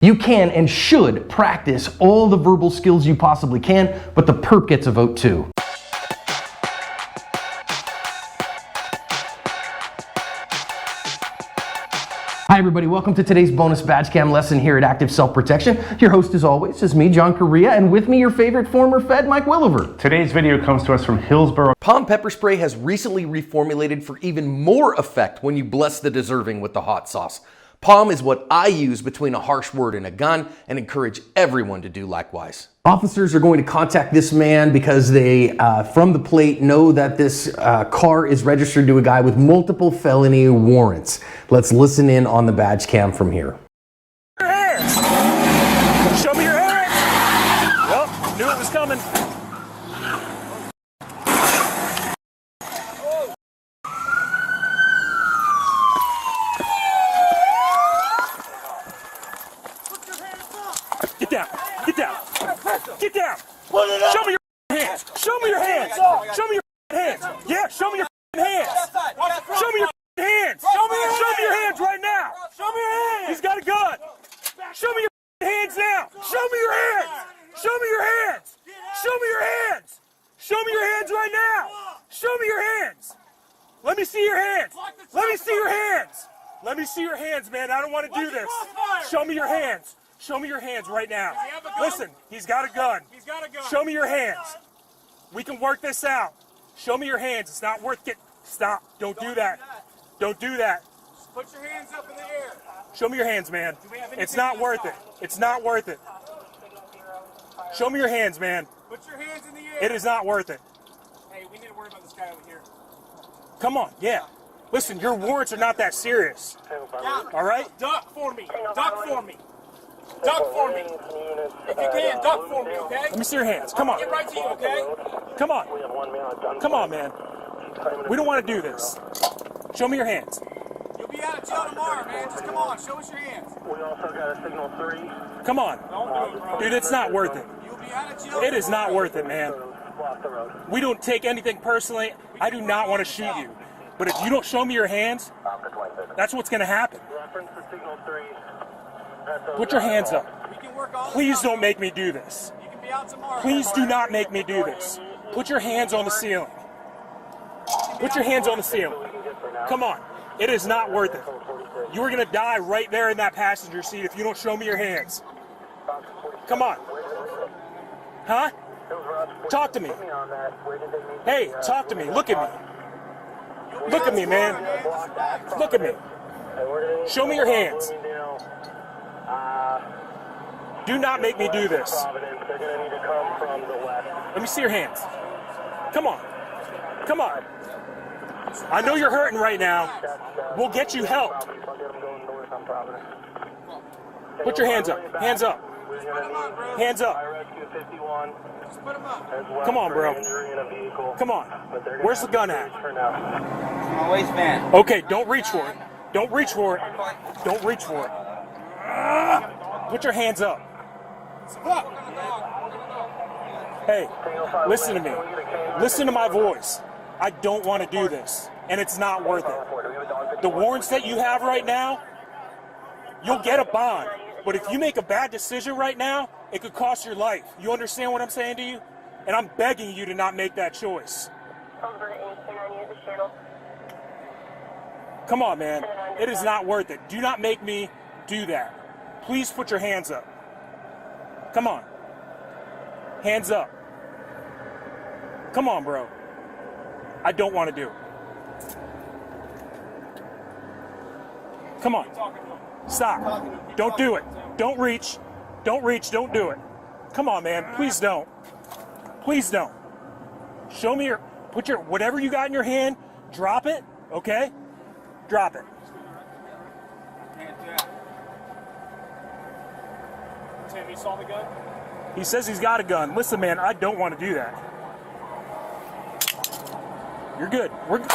You can and should practice all the verbal skills you possibly can, but the perp gets a vote too. Hi everybody, welcome to today's bonus badge cam lesson here at Active Self-Protection. Your host as always is me, John Correa, and with me your favorite former Fed, Mike Williver. Today's video comes to us from Hillsborough. Palm pepper spray has recently reformulated for even more effect when you bless the deserving with the hot sauce. Palm is what I use between a harsh word and a gun and encourage everyone to do likewise. Officers are going to contact this man because they, from the plate, know that this car is registered to a guy with multiple felony warrants. Let's listen in on the badge cam from here. Your hands! Show me your hands! Well, knew it was coming. Get down! Get down! Get down! Show me your hands! Show me your hands! Show me your hands! Yeah, show me your hands! Show me your hands! Show me your hands right now! Show me your hands! He's got a gun! Show me your hands now! Show me your hands! Show me your hands! Show me your hands! Show me your hands right now! Show me your hands! Let me see your hands! Let me see your hands! Let me see your hands, man! I don't want to do this! Show me your hands! Show me your hands right now. Listen, he's got a gun. He's got a gun. Show me your hands. We can work this out. Show me your hands. It's not worth it. Stop. Don't do that. Don't do that. Put your hands up in the air. Show me your hands, man. It's not worth it. It's not worth it. Show me your hands, man. Put your hands in the air. It is not worth it. Hey, we need to worry about this guy over here. Come on, yeah. Listen, your warrants are not that serious. All right? Duck for me. Duck for me. Duck for me. If you can, duck for me, okay? Let me see your hands. Come on. Get right to you, okay? Come on. Come on, man. We don't want to do this. Show me your hands. You'll be out of jail tomorrow, man. Just come on. Show us your hands. We also got a signal 3. Come on. Don't do it, bro. Dude, it's not worth it. You'll be out of jail. It is not worth it, man. We don't take anything personally. I do not want to shoot you. But if you don't show me your hands, that's what's going to happen. Reference to signal 3. Put your hands up. We can work all this Please out. don't make me do this. You can be out tomorrow. Please do not make me do this. Put your hands on the ceiling. Put your hands on the ceiling. Come on. It is not worth it. You are going to die right there in that passenger seat if you don't show me your hands. Come on. Huh? Talk to me. Hey, talk to me. Look at me. Look at me, man. Look at me. Show me your hands. Do not make me do this. Let me see your hands. Come on. Come on. I know you're hurting right now. We'll get you help. Put your hands up. Hands up. Hands up. Just put them up. Come on, bro. Come on. Where's the gun at? My waistband. Okay, don't reach for it. Don't reach for it. Don't reach for it. Put your hands up. Hey, listen to me. Listen to my voice. I don't want to do this, and it's not worth it. The warrants that you have right now, you'll get a bond. But if you make a bad decision right now, it could cost your life. You understand what I'm saying to you? And I'm begging you to not make that choice. Come on, man. It is not worth it. Do not make me do that. Please put your hands up. Come on. Hands up. Come on, bro. I don't want to do it. Come on. Stop. Don't do it. Don't reach. Don't reach. Don't do it. Come on, man. Please don't. Please don't. Show me your, put your, whatever you got in your hand, drop it, okay? Drop it. Tim, you saw the gun? He says he's got a gun. Listen, man, I don't want to do that. You're good. We're good.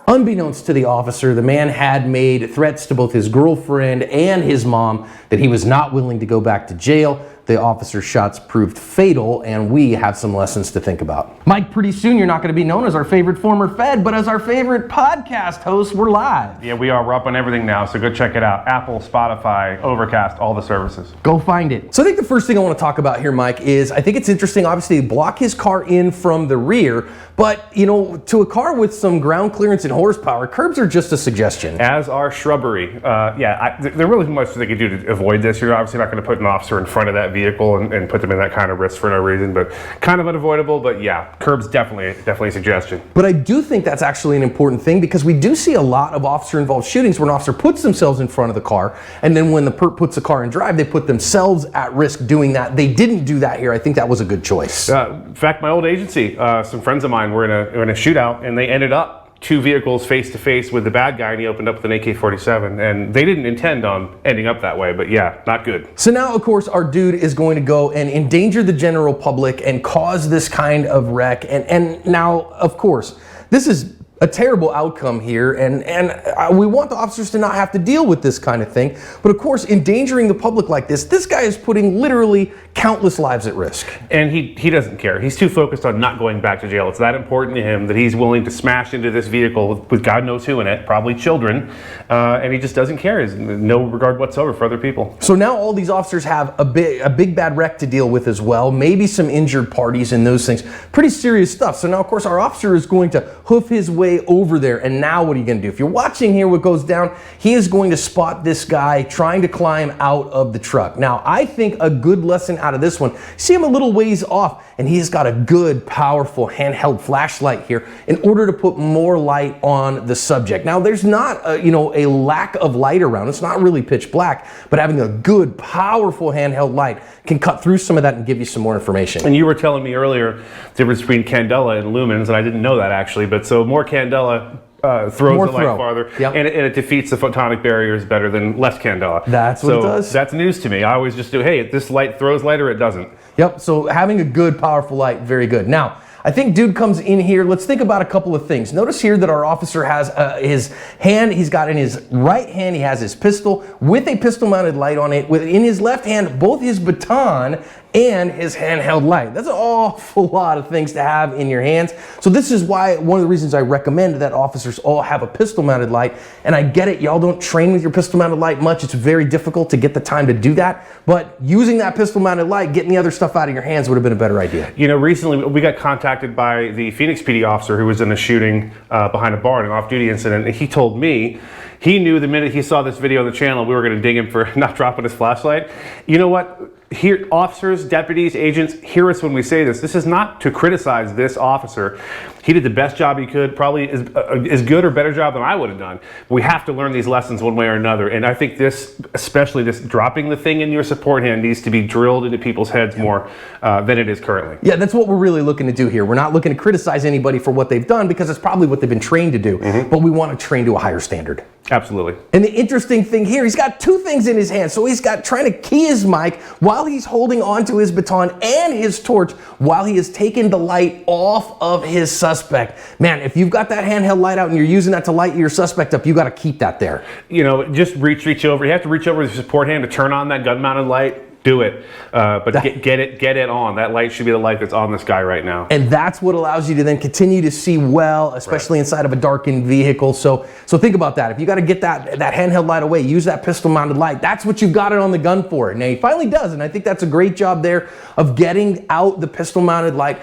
Unbeknownst to the officer, the man had made threats to both his girlfriend and his mom that he was not willing to go back to jail. the officer's shots proved fatal, and we have some lessons to think about. Mike, pretty soon you're not going to be known as our favorite former Fed, but as our favorite podcast host. We're live. Yeah, we are. We're up on everything now, so go check it out. Apple, Spotify, Overcast, all the services. Go find it. So I think the first thing I want to talk about here, Mike, is I think it's interesting. Obviously, they block his car in from the rear, but, you know, to a car with some ground clearance and horsepower, curbs are just a suggestion. As are shrubbery. There really isn't much they could do to avoid this. You're obviously not going to put an officer in front of that vehicle and put them in that kind of risk for no reason, but kind of unavoidable. But yeah, curbs definitely a suggestion. But I do think that's actually an important thing, because we do see a lot of officer-involved shootings where an officer puts themselves in front of the car, and then when the perp puts the car in drive, they put themselves at risk doing that. They didn't do that here. I think that was a good choice. In fact, my old agency, some friends of mine were in a shootout, and they ended up 2 vehicles face to face with the bad guy, and he opened up with an AK-47, and they didn't intend on ending up that way, but yeah, not good. So now, of course, our dude is going to go and endanger the general public and cause this kind of wreck, and now, of course, this is a terrible outcome here, and we want the officers to not have to deal with this kind of thing, but of course, endangering the public like this guy is putting literally countless lives at risk. And he doesn't care. He's too focused on not going back to jail. It's that important to him that he's willing to smash into this vehicle with God knows who in it, probably children, and he just doesn't care. He has no regard whatsoever for other people. So now all these officers have a big bad wreck to deal with as well, maybe some injured parties and those things. Pretty serious stuff. So now, of course, our officer is going to hoof his way over there, and now what are you going to do? If you're watching here what goes down, he is going to spot this guy trying to climb out of the truck. Now, I think a good lesson out of this one, see him a little ways off, and he's got a good, powerful handheld flashlight here in order to put more light on the subject. Now, there's not a lack of light around. It's not really pitch black, but having a good, powerful handheld light can cut through some of that and give you some more information. And you were telling me earlier the difference between candela and lumens, and I didn't know that actually, but so more candela throws More the light farther, yep. and it defeats the photonic barriers better than less candela. That's what it does. That's news to me. I always just do, hey, this light throws light or it doesn't. Yep, so having a good, powerful light, very good. Now, I think dude comes in here. Let's think about a couple of things. Notice here that our officer has his hand, he's got in his right hand, he has his pistol with a pistol mounted light on it. In his left hand, both his baton and his handheld light. That's an awful lot of things to have in your hands. So this is why, one of the reasons I recommend that officers all have a pistol mounted light. And I get it, y'all don't train with your pistol mounted light much. It's very difficult to get the time to do that. But using that pistol mounted light, getting the other stuff out of your hands would have been a better idea. You know, recently we got contacted by the Phoenix PD officer who was in a shooting behind a bar in an off-duty incident. And he told me, he knew the minute he saw this video on the channel, we were going to ding him for not dropping his flashlight. You know what? Here, officers, deputies, agents, hear us when we say this. This is not to criticize this officer. He did the best job he could, probably as good or better job than I would have done. We have to learn these lessons one way or another. And I think this, especially this dropping the thing in your support hand, needs to be drilled into people's heads more than it is currently. Yeah, that's what we're really looking to do here. We're not looking to criticize anybody for what they've done, because it's probably what they've been trained to do. But we want to train to a higher standard. Absolutely. And the interesting thing here, he's got 2 things in his hand. So he's got trying to key his mic while he's holding onto his baton and his torch while he is taking the light off of his suspect. Man, if you've got that handheld light out and you're using that to light your suspect up, you got to keep that there. You know, just reach over. You have to reach over with your support hand to turn on that gun-mounted light. Do it, but get it on. That light should be the light that's on this guy right now. And that's what allows you to then continue to see well, especially inside of a darkened vehicle. So think about that. If you got to get that handheld light away, use that pistol mounted light. That's what you've got it on the gun for. Now he finally does, and I think that's a great job there of getting out the pistol mounted light.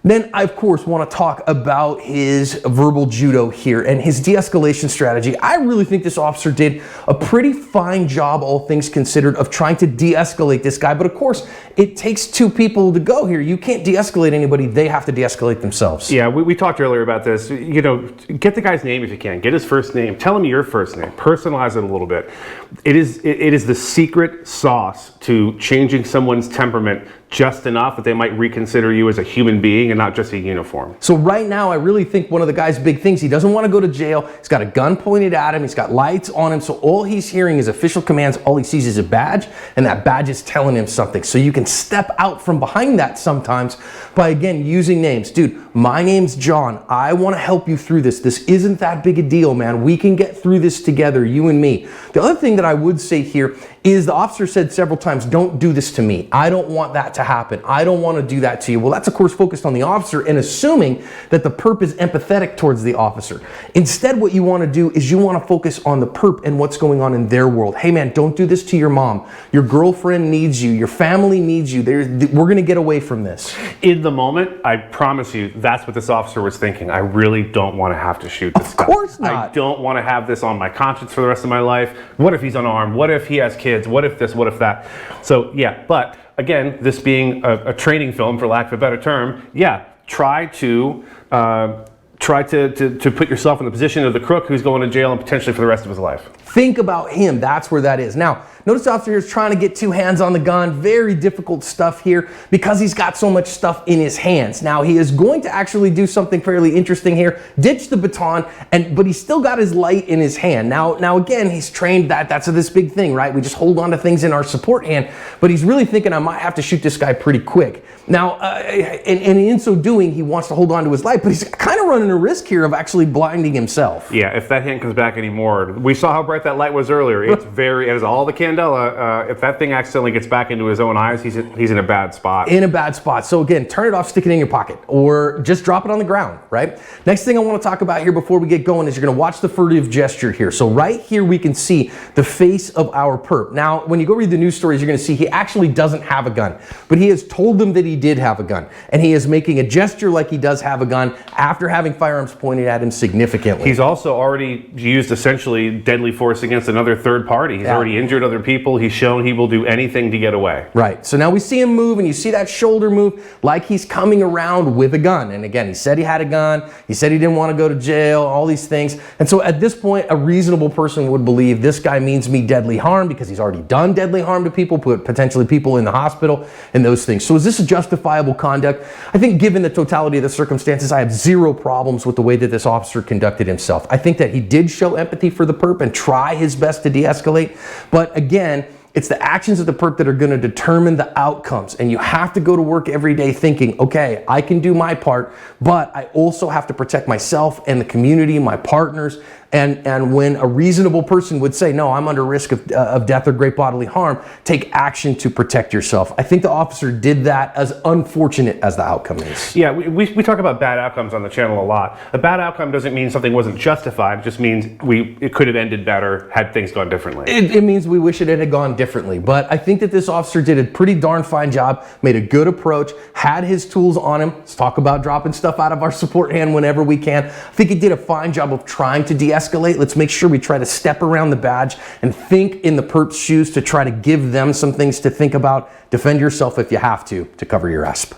Then I, of course, want to talk about his verbal judo here and his de-escalation strategy. I really think this officer did a pretty fine job, all things considered, of trying to de-escalate this guy. But of course, it takes 2 people to go here. You can't de-escalate anybody. They have to de-escalate themselves. Yeah, we talked earlier about this. You know, get the guy's name if you can. Get his first name. Tell him your first name. Personalize it a little bit. It is the secret sauce to changing someone's temperament just enough that they might reconsider you as a human being and not just a uniform. So right now, I really think one of the guy's big things, he doesn't want to go to jail. He's got a gun pointed at him. He's got lights on him. So all he's hearing is official commands. All he sees is a badge, and that badge is telling him something. So you can step out from behind that sometimes by, again, using names. Dude, my name's John. I want to help you through this. This isn't that big a deal, man. We can get through this together, you and me. The other thing that I would say here is the officer said several times, don't do this to me. I don't want that to happen. I don't want to do that to you. Well, that's of course focused on the officer and assuming that the perp is empathetic towards the officer. Instead, what you want to do is you want to focus on the perp and what's going on in their world. Hey man, don't do this to your mom. Your girlfriend needs you. Your family needs you. We're going to get away from this. In the moment, I promise you, that's what this officer was thinking. I really don't want to have to shoot this guy. Of course not. I don't want to have this on my conscience for the rest of my life. What if he's unarmed? What if he has kids? What if this? What if that? So yeah, but again, this being a training film, for lack of a better term, yeah, try to put yourself in the position of the crook who's going to jail and potentially for the rest of his life. Think about him. That's where that is. Now, notice the officer is trying to get two hands on the gun. Very difficult stuff here because he's got so much stuff in his hands. Now, he is going to actually do something fairly interesting here. Ditch the baton, but he's still got his light in his hand. Now again, he's trained that's this big thing, right? We just hold on to things in our support hand, but he's really thinking I might have to shoot this guy pretty quick. Now, and in so doing, he wants to hold on to his light, but he's kind of running a risk here of actually blinding himself. Yeah, if that hand comes back anymore, we saw how bright that light was earlier. It has all the candela. If that thing accidentally gets back into his own eyes, he's in a bad spot. In a bad spot. So again, turn it off, stick it in your pocket, or just drop it on the ground, right? Next thing I want to talk about here before we get going is you're going to watch the furtive gesture here. So right here we can see the face of our perp. Now, when you go read the news stories, you're going to see he actually doesn't have a gun, but he has told them that he did have a gun, and he is making a gesture like he does have a gun after having firearms pointed at him significantly. He's also already used essentially deadly force against another third party. He's already injured other people. He's shown he will do anything to get away. Right. So now we see him move, and you see that shoulder move like he's coming around with a gun. And again, he said he had a gun. He said he didn't want to go to jail, all these things. And so at this point, a reasonable person would believe this guy means me deadly harm because he's already done deadly harm to people, put potentially people in the hospital and those things. So is this a justifiable conduct? I think given the totality of the circumstances, I have zero problems with the way that this officer conducted himself. I think that he did show empathy for the perp and try his best to de-escalate. But again, it's the actions of the perp that are going to determine the outcomes. And you have to go to work every day thinking, okay, I can do my part, but I also have to protect myself and the community, my partners. And when a reasonable person would say, no, I'm under risk of death or great bodily harm, take action to protect yourself. I think the officer did that, as unfortunate as the outcome is. Yeah, we talk about bad outcomes on the channel a lot. A bad outcome doesn't mean something wasn't justified. It just means it could have ended better had things gone differently. It means we wish it had gone differently. But I think that this officer did a pretty darn fine job, made a good approach, had his tools on him. Let's talk about dropping stuff out of our support hand whenever we can. I think he did a fine job of trying to de-escalate. Let's make sure we try to step around the badge and think in the perp's shoes to try to give them some things to think about. Defend yourself if you have to cover your ass.